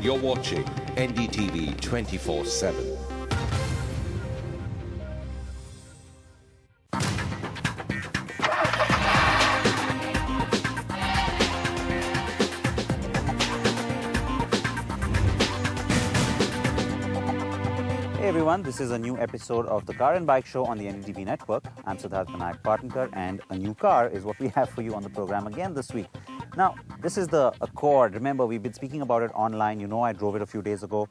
and you're watching NDTV 24/7. Hey everyone, this is a new episode of the Car and Bike Show on the NDTV network. I'm Siddharth Vinayak Parthankar, and a new car is what we have for you on the program again this week. Now, this is the Accord. Remember, we've been speaking about it online. You know, I drove it a few days ago.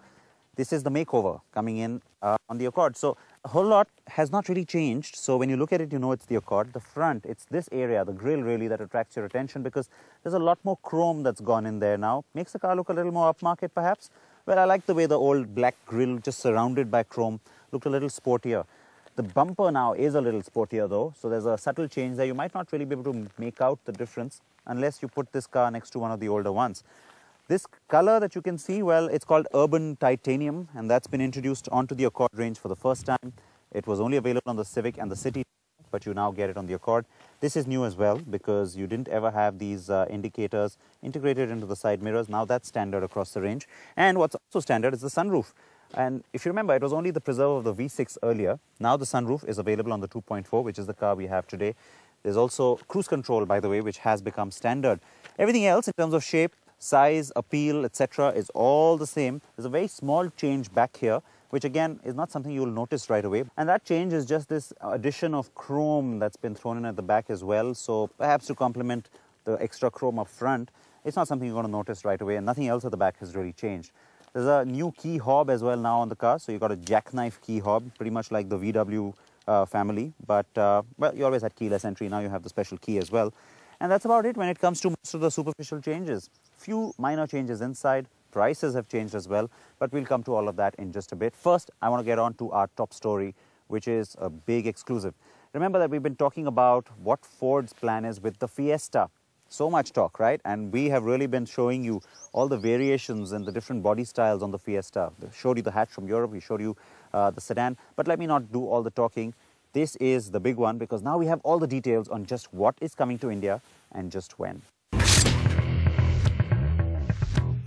This is the makeover coming in on the Accord. So a whole lot has not really changed. So when you look at it, you know it's the Accord. The front, it's this area, the grille really, that attracts your attention because there's a lot more chrome that's gone in there now. Makes the car look a little more upmarket perhaps. Well, I like the way the old black grille, just surrounded by chrome, looked a little sportier. The bumper now is a little sportier though, so there's a subtle change there. You might not really be able to make out the difference unless you put this car next to one of the older ones. This color that you can see, well, it's called Urban Titanium, and that's been introduced onto the Accord range for the first time. It was only available on the Civic and the City, but you now get it on the Accord. This is new as well because you didn't ever have these indicators integrated into the side mirrors. Now that's standard across the range. And what's also standard is the sunroof. And if you remember, it was only the preserve of the V6 earlier. Now the sunroof is available on the 2.4, which is the car we have today. There's also cruise control, by the way, which has become standard. Everything else in terms of shape, size, appeal, etc. is all the same. There's a very small change back here, which again is not something you'll notice right away. And that change is just this addition of chrome that's been thrown in at the back as well. So perhaps to complement the extra chrome up front, it's not something you're going to notice right away, and nothing else at the back has really changed. There's a new key hob as well now on the car. So you've got a jackknife key hob, pretty much like the VW family. But, well, you always had keyless entry. Now you have the special key as well. And that's about it when it comes to most of the superficial changes. Few minor changes inside. Prices have changed as well, but we'll come to all of that in just a bit. First, I want to get on to our top story, which is a big exclusive. Remember that we've been talking about what Ford's plan is with the Fiesta. So much talk, right? And we have really been showing you all the variations and the different body styles on the Fiesta. We showed you the hatch from Europe, we showed you the sedan, but let me not do all the talking. This is the big one because now we have all the details on just what is coming to India and just when.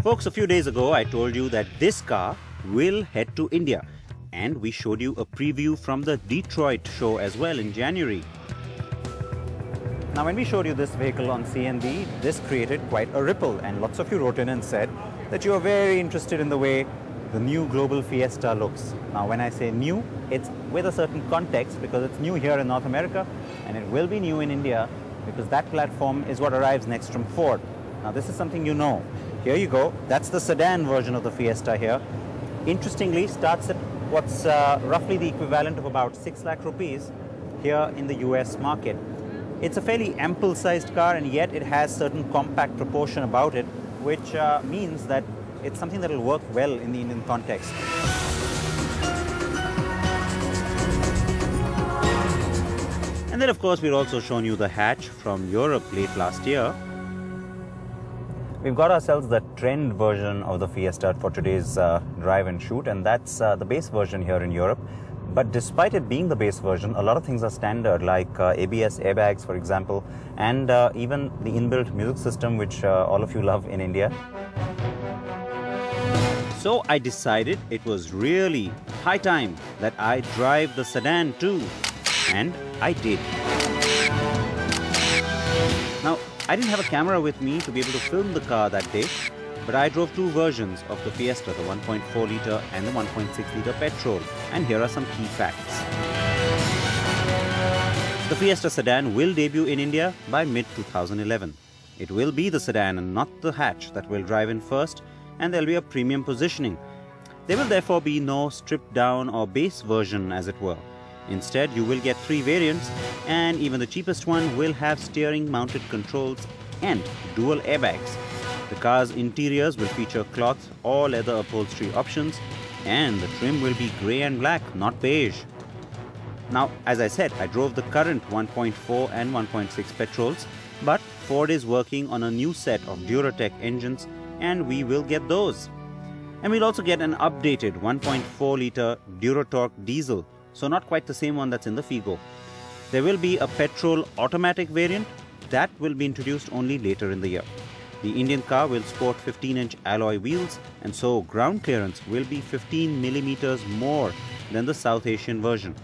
Folks, a few days ago, I told you that this car will head to India. And we showed you a preview from the Detroit show as well in January. Now, when we showed you this vehicle on CNB, this created quite a ripple. And lots of you wrote in and said that you are very interested in the way the new global Fiesta looks. Now, when I say new, it's with a certain context because it's new here in North America and it will be new in India because that platform is what arrives next from Ford. Now, this is something you know. Here you go. That's the sedan version of the Fiesta here. Interestingly, starts at what's roughly the equivalent of about 6 lakh rupees here in the US market. It's a fairly ample-sized car, and yet it has certain compact proportion about it, which means that it's something that will work well in the Indian context. And then, of course, we've also shown you the hatch from Europe late last year. We've got ourselves the trend version of the Fiesta for today's drive and shoot, and that's the base version here in Europe. But despite it being the base version, a lot of things are standard, like ABS airbags, for example, and even the inbuilt music system, which all of you love in India. So I decided it was really high time that I drive the sedan too, and I did. Now, I didn't have a camera with me to be able to film the car that day, but I drove two versions of the Fiesta, the 1.4 litre and the 1.6 litre petrol. And here are some key facts. The Fiesta sedan will debut in India by mid-2011. It will be the sedan and not the hatch that will drive in first, and there will be a premium positioning. There will therefore be no stripped down or base version, as it were. Instead, you will get 3 variants, and even the cheapest one will have steering mounted controls and dual airbags. The car's interiors will feature cloth or leather upholstery options, and the trim will be grey and black, not beige. Now, as I said, I drove the current 1.4 and 1.6 petrols, but Ford is working on a new set of Duratec engines, and we will get those. And we'll also get an updated 1.4 litre Duratorq diesel, so not quite the same one that's in the Figo. There will be a petrol automatic variant that will be introduced only later in the year. The Indian car will sport 15-inch alloy wheels, and so ground clearance will be 15 millimeters more than the South Asian version.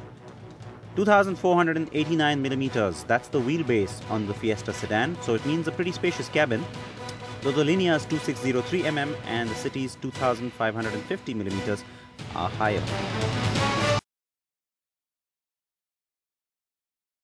2,489 millimeters, that's the wheelbase on the Fiesta sedan, so it means a pretty spacious cabin. Though the Linea's 2603 mm and the City's 2,550 millimeters are higher.